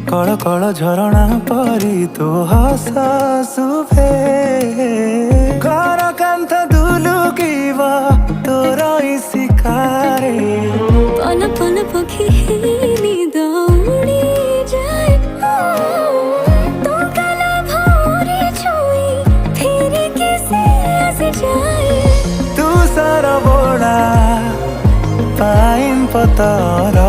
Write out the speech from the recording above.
कଳ कଳ ଝରଣା ପରି ତୋ ହସ ଶୁଭେ ଘର କାନ୍ଥ ଦୁଲୁକିବ ତୋର ଇସିକାରେ पन पन पखी निद उड़ी जाए तो काला भौरे छुई फिर किसे आस जाए तू सारा बोला पाइन पतर